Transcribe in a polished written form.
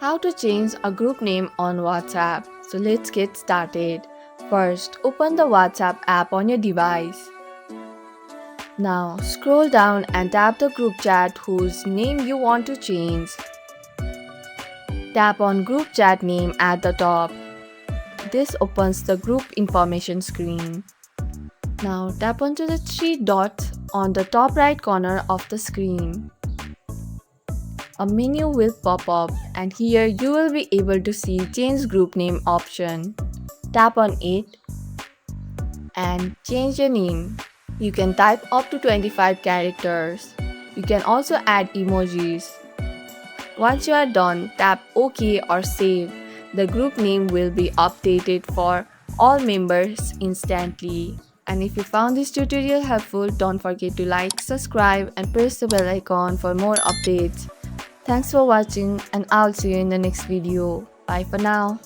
How to change a group name on WhatsApp. So let's get started. First, open the WhatsApp app on your device. Now, scroll down and tap the group chat whose name you want to change. Tap on group chat name at the top. This opens the group information screen. Now, tap onto the three dots on the top right corner of the screen. A menu will pop up and here you will be able to see change group name option. Tap on it and change your name. You can type up to 25 characters. You can also add emojis. Once you are done, tap OK or Save. The group name will be updated for all members instantly. And if you found this tutorial helpful, don't forget to like, subscribe and press the bell icon for more updates. Thanks for watching and I'll see you in the next video. Bye for now.